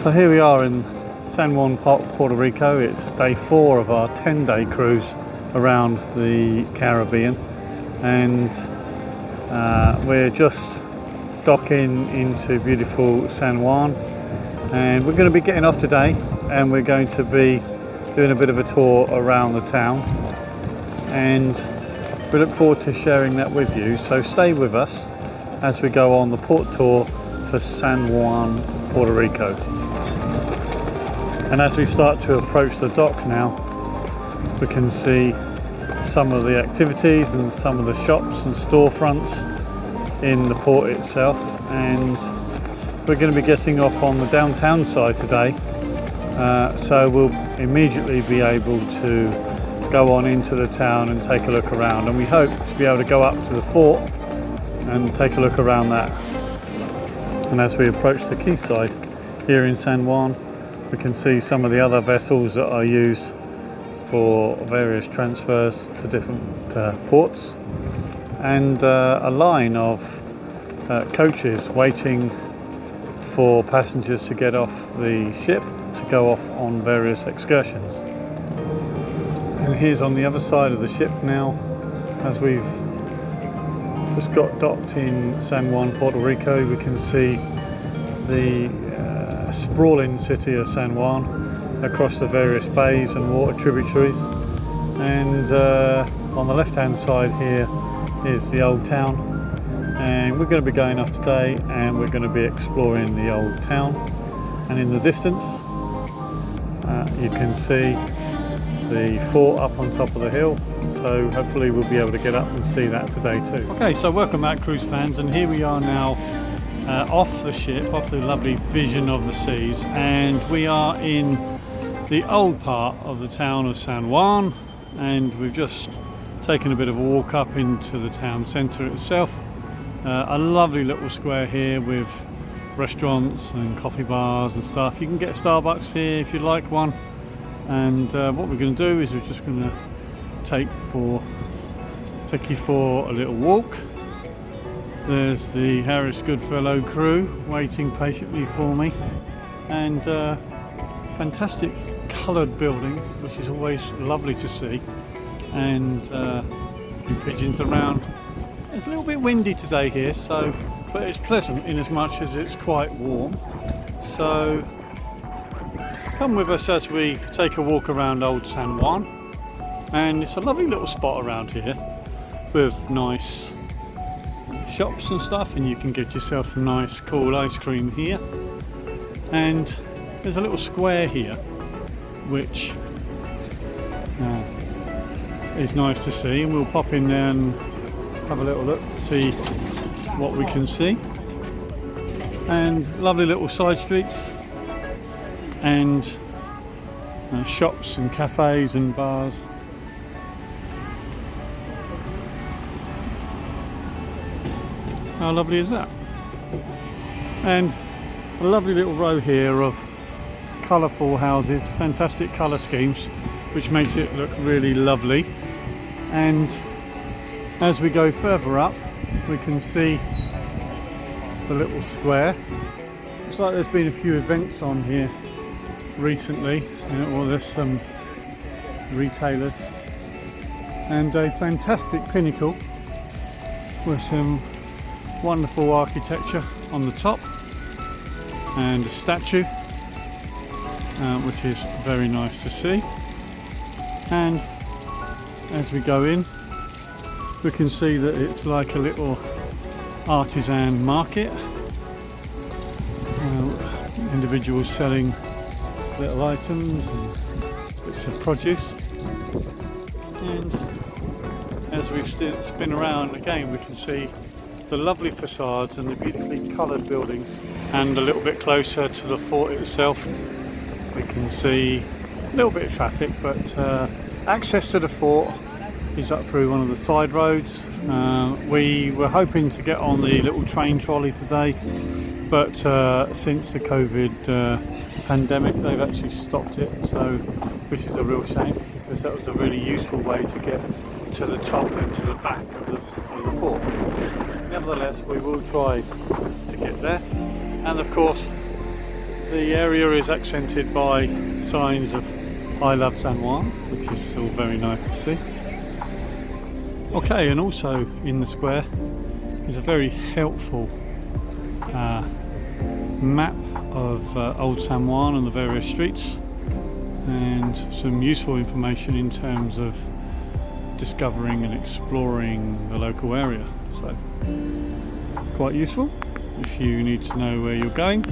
So here we are in San Juan, Puerto Rico. It's day 4 of our 10-day cruise around the Caribbean, and we're just docking into beautiful San Juan, and we're going to be getting off today, and we're going to be doing a bit of a tour around the town, and we look forward to sharing that with you. So stay with us as we go on the port tour for San Juan, Puerto Rico. And as we start to approach the dock now, we can see some of the activities and some of the shops and storefronts in the port itself. And we're going to be getting off on the downtown side today, so we'll immediately be able to go on into the town and take a look around, and we hope to be able to go up to the fort and take a look around that. And as we approach the quayside here in San Juan, we can see some of the other vessels that are used for various transfers to different ports, and a line of coaches waiting for passengers to get off the ship to go off on various excursions. And here's on the other side of the ship now, as we've just got docked in San Juan, Puerto Rico. We can see the sprawling city of San Juan across the various bays and water tributaries, and on the left hand side here is the old town, and we're going to be going off today and we're going to be exploring the old town. And in the distance you can see the fort up on top of the hill, so hopefully we'll be able to get up and see that today too. Okay, so welcome back, cruise fans, and here we are now off the ship, off the lovely vision of the seas, and we are in the old part of the town of San Juan, and we've just taken a bit of a walk up into the town centre itself. A lovely little square here with restaurants and coffee bars and stuff. You can get Starbucks here if you'd like one, and what we're going to do is we're just going to take you for a little walk. There's the Harris Goodfellow crew waiting patiently for me, and fantastic coloured buildings, which is always lovely to see, and pigeons around. It's a little bit windy today here, but it's pleasant in as much as it's quite warm. So come with us as we take a walk around Old San Juan, and it's a lovely little spot around here with nice shops and stuff, and you can get yourself a nice cool ice cream here. And there's a little square here which is nice to see, and we'll pop in there and have a little look to see what we can see. And lovely little side streets and shops and cafes and bars. How lovely is that? And a lovely little row here of colourful houses, fantastic colour schemes, which makes it look really lovely. And as we go further up, we can see the little square. Looks like there's been a few events on here recently, or there's some retailers, and a fantastic pinnacle with some wonderful architecture on the top, and a statue, which is very nice to see. And as we go in, we can see that it's like a little artisan market, individuals selling little items and bits of produce. And as we spin around again, we can see the lovely facades and the beautifully coloured buildings. And a little bit closer to the fort itself, we can see a little bit of traffic, but access to the fort is up through one of the side roads. We were hoping to get on the little train trolley today, but since the COVID pandemic they've actually stopped it, so which is a real shame, because that was a really useful way to get to the top and to the back of the fort. Nevertheless, we will try to get there, and of course The area is accented by signs of I love San Juan, which is all very nice to see. Okay, and also in the square is a very helpful map of Old San Juan and the various streets, and some useful information in terms of discovering and exploring the local area. So it's quite useful if you need to know where you're going.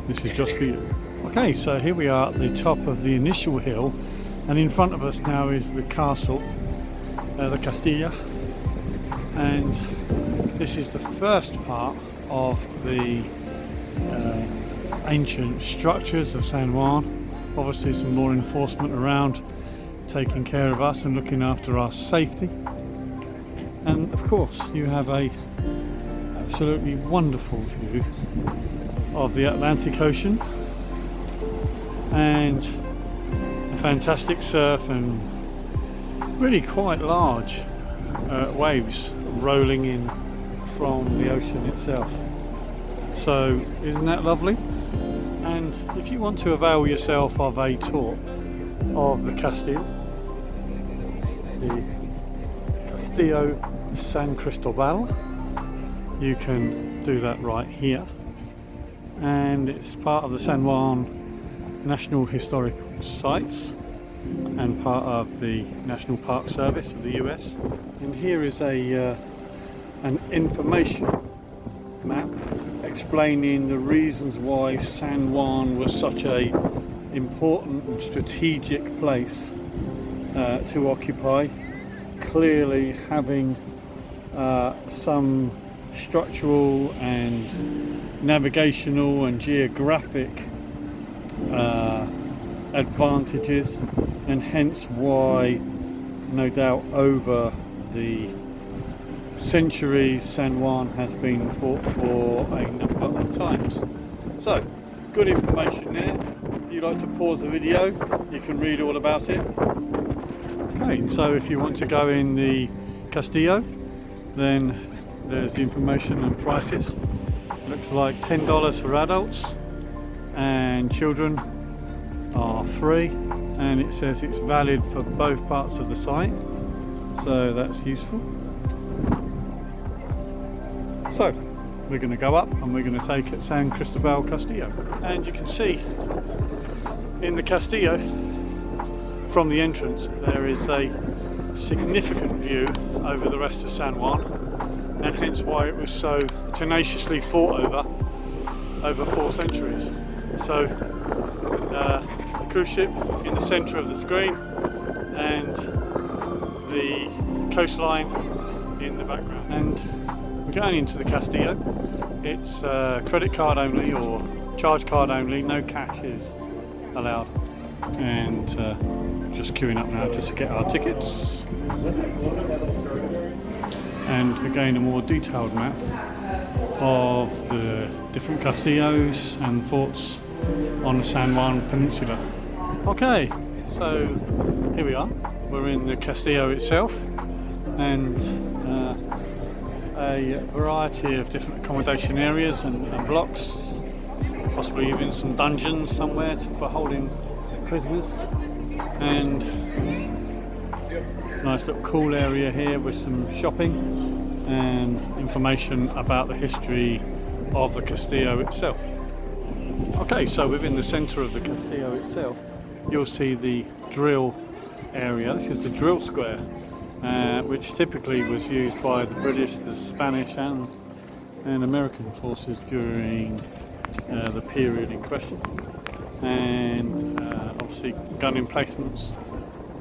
This is just for you. Okay, so here we are at the top of the initial hill, and in front of us now is the castle, the Castillo, and this is the first part of the ancient structures of San Juan. Obviously some more enforcement around, taking care of us and looking after our safety, and of course you have a absolutely wonderful view of the Atlantic Ocean and a fantastic surf and really quite large waves rolling in from the ocean itself. So isn't that lovely? And if you want to avail yourself of a tour of the Castillo, the Castillo San Cristobal, you can do that right here, and it's part of the San Juan National Historical Sites and part of the National Park Service of the US. And here is an information map explaining the reasons why San Juan was such a important and strategic place to occupy. Clearly having some structural and navigational and geographic advantages, and hence why, no doubt, over the centuries San Juan has been fought for a number of times. So good information there. If you like to pause the video, you can read all about it. Okay, so if you want to go in the Castillo, then there's the information and prices. Looks like $10 for adults, and children are free, and it says it's valid for both parts of the site, so that's useful. So we're going to go up and we're going to take it San Cristobal Castillo, and you can see in the Castillo from the entrance there is a significant view over the rest of San Juan, and hence why it was so tenaciously fought over 4 centuries. So the cruise ship in the centre of the screen and the coastline in the background. And we're going into the Castillo. It's credit card only or charge card only, no cash is allowed. And just queuing up now just to get our tickets. And again a more detailed map of the different castillos and forts on the San Juan Peninsula. Okay, so here we are. We're in the Castillo itself, and a variety of different accommodation areas and blocks, possibly even some dungeons somewhere for holding prisoners, and nice little cool area here with some shopping and information about the history of the Castillo itself. Okay, so within the centre of the Castillo itself you'll see the drill area. This is the drill square, which typically was used by the British, the Spanish and American forces during the period in question, and obviously gun emplacements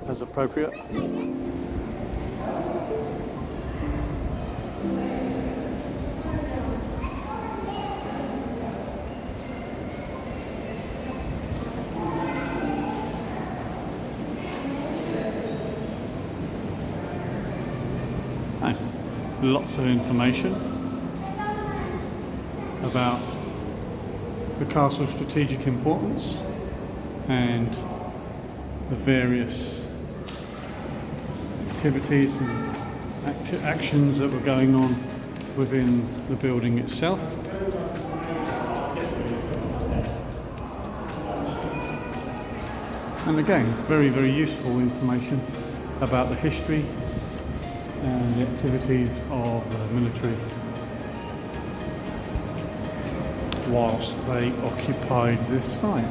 as appropriate. Lots of information about the castle's strategic importance and the various activities and actions that were going on within the building itself. And again, very, very useful information about the history and the activities of the military whilst they occupied this site.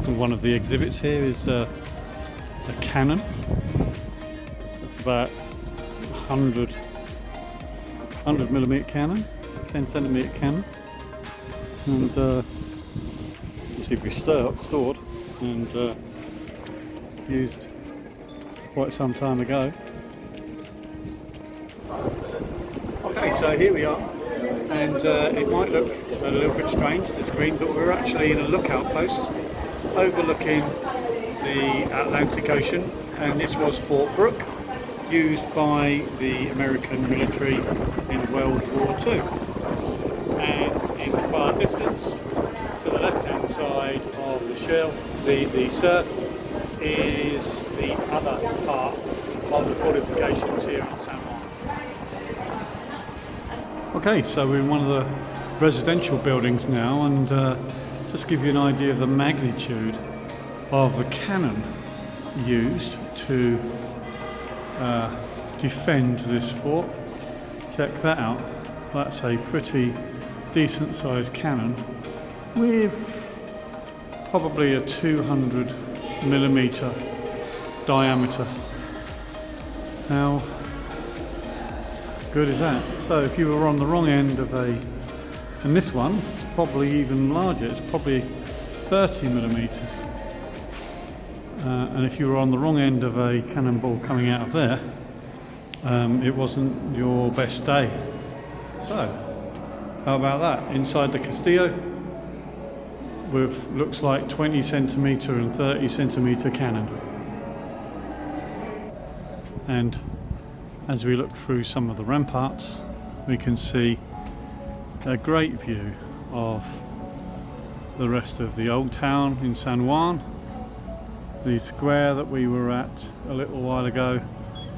And one of the exhibits here is a cannon. It's about 100mm cannon, 10cm cannon, and obviously restored and used quite some time ago. Okay, so here we are, and it might look a little bit strange, the screen, but we're actually in a lookout post overlooking the Atlantic Ocean, and this was Fort Brooke, used by the American military in World War II. And in the far distance, to the left-hand side of the surf, is the other part of the fortifications here in San Juan. Okay, so we're in one of the residential buildings now, and just give you an idea of the magnitude of the cannon used to defend this fort. Check that out. That's a pretty decent sized cannon with probably a 200mm diameter. How good is that? So if you were on the wrong end of and this one is probably even larger, it's probably 30mm. And if you were on the wrong end of a cannonball coming out of there, it wasn't your best day. So, how about that? Inside the Castillo, with looks like 20cm and 30cm cannon. And as we look through some of the ramparts, we can see a great view of the rest of the old town in San Juan, the square that we were at a little while ago,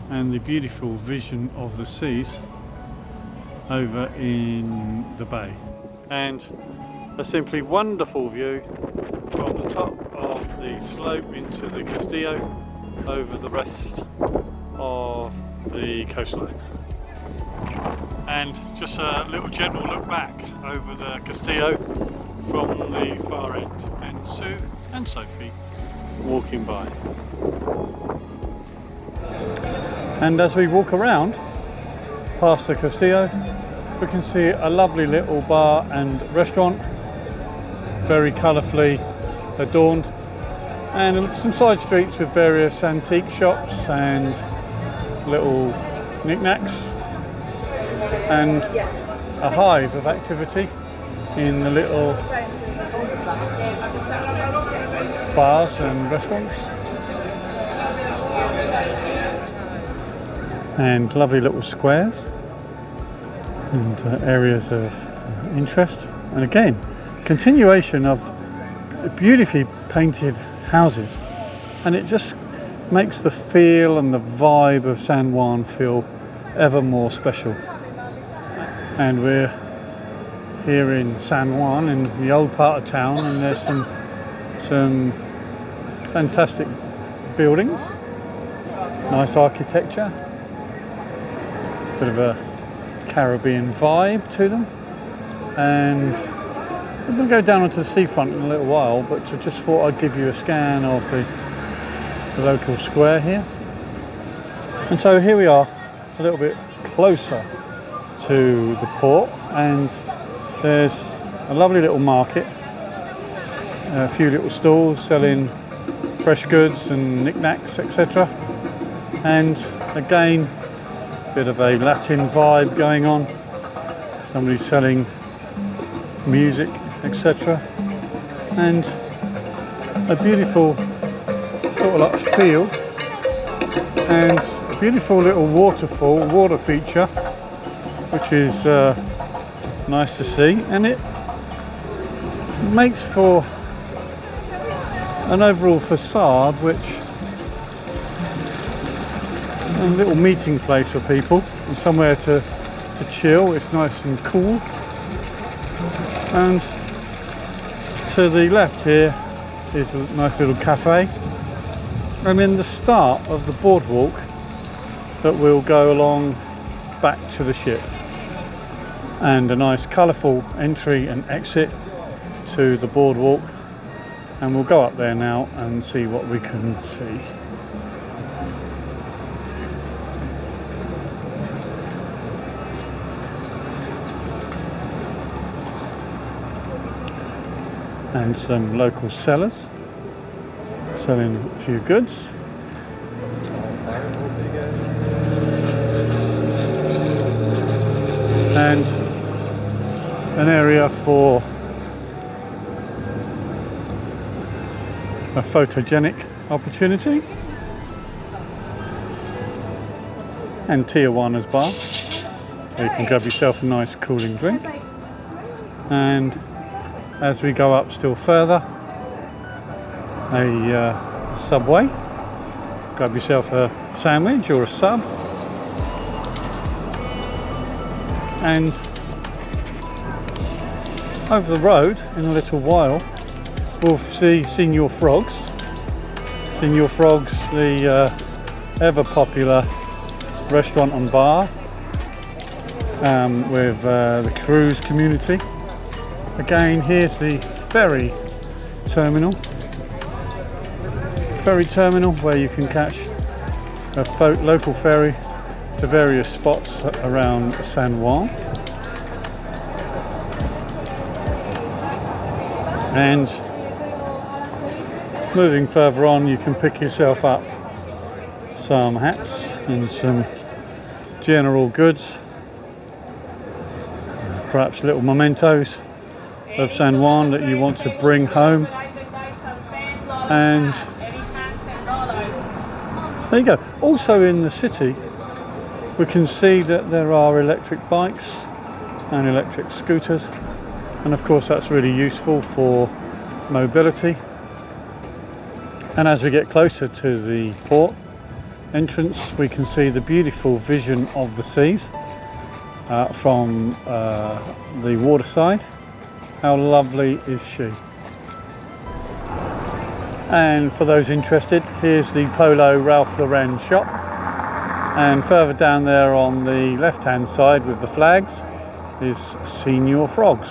and the beautiful vision of the seas over in the bay. And a simply wonderful view from the top of the slope into the Castillo over the rest of the coastline. And just a little gentle look back over the Castillo from the far end, and Sue and Sophie walking by. And as we walk around past the Castillo, we can see a lovely little bar and restaurant, very colourfully adorned, and some side streets with various antique shops and little knickknacks, and a hive of activity in the little bars and restaurants, and lovely little squares and areas of interest. And again, continuation of beautifully painted houses, and it just makes the feel and the vibe of San Juan feel ever more special. And we're here in San Juan, in the old part of town, and there's some fantastic buildings, nice architecture, bit of a Caribbean vibe to them. And we're going to go down onto the seafront in a little while, but I just thought I'd give you a scan of the local square here. And so here we are, a little bit closer to the port, and there's a lovely little market, a few little stalls selling fresh goods and knickknacks, etc. And again, a bit of a Latin vibe going on, somebody selling music, etc. And a beautiful sort of like field, and Beautiful little waterfall, water feature, which is nice to see, and it makes for an overall facade which a little meeting place for people and somewhere to chill. It's nice and cool. And to the left here is a nice little cafe, and then the start of the boardwalk that will go along back to the ship, and a nice colourful entry and exit to the boardwalk, and we'll go up there now and see what we can see. And some local sellers selling a few goods. And an area for a photogenic opportunity. And Tijuana's bar, where you can grab yourself a nice cooling drink. And as we go up still further, a Subway. Grab yourself a sandwich or a sub. And over the road in a little while we'll see Señor Frogs. Señor Frogs, the ever popular restaurant and bar with the cruise community. Again, here's the ferry terminal where you can catch a local ferry to various spots around San Juan. And moving further on, you can pick yourself up some hats and some general goods, perhaps little mementos of San Juan that you want to bring home. And there you go. Also in the city we can see that there are electric bikes and electric scooters, and of course that's really useful for mobility. And as we get closer to the port entrance, we can see the beautiful vision of the seas from the waterside. How lovely is she? And for those interested, here's the Polo Ralph Lauren shop, and further down there on the left hand side with the flags is Señor Frogs.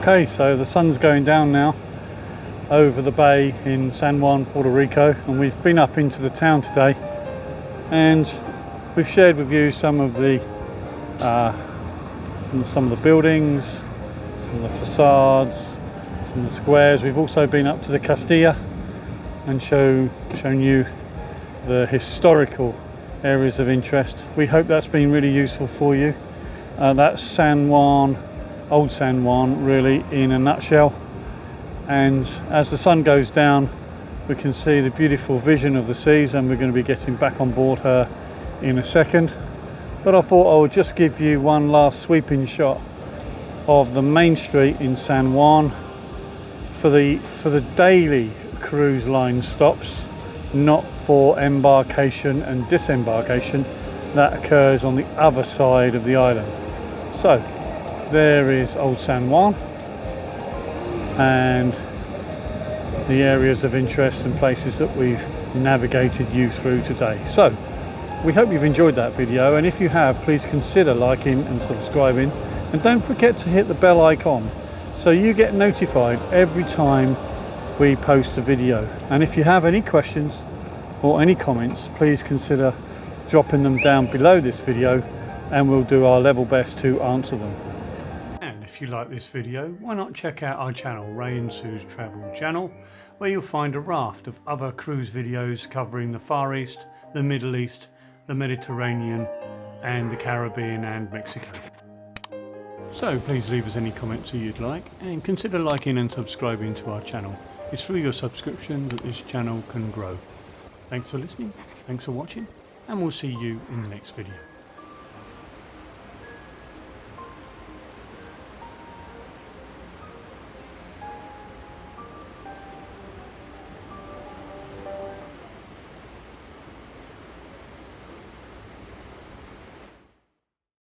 Okay, so the sun's going down now over the bay in San Juan, Puerto Rico, and we've been up into the town today, and we've shared with you some of the buildings, some of the facades, some of the squares. We've also been up to the Castillo and shown you the historical areas of interest. We hope that's been really useful for you. That's San Juan, Old San Juan, really in a nutshell. And as the sun goes down, we can see the beautiful vision of the seas, and we're going to be getting back on board her in a second. But I thought I would just give you one last sweeping shot of the main street in San Juan for the daily cruise line stops, not for embarkation and disembarkation that occurs on the other side of the island. So there is Old San Juan and the areas of interest and places that we've navigated you through today. So we hope you've enjoyed that video, and if you have, please consider liking and subscribing, and don't forget to hit the bell icon so you get notified every time we post a video. And if you have any questions or any comments, please consider dropping them down below this video, and we'll do our level best to answer them. And if you like this video, why not check out our channel, Ray and Sue's Travel Channel, where you'll find a raft of other cruise videos covering the Far East, the Middle East, the Mediterranean and the Caribbean and Mexico. So please leave us any comments that you'd like, and consider liking and subscribing to our channel. It's through your subscription that this channel can grow. Thanks for listening, thanks for watching, and we'll see you in the next video.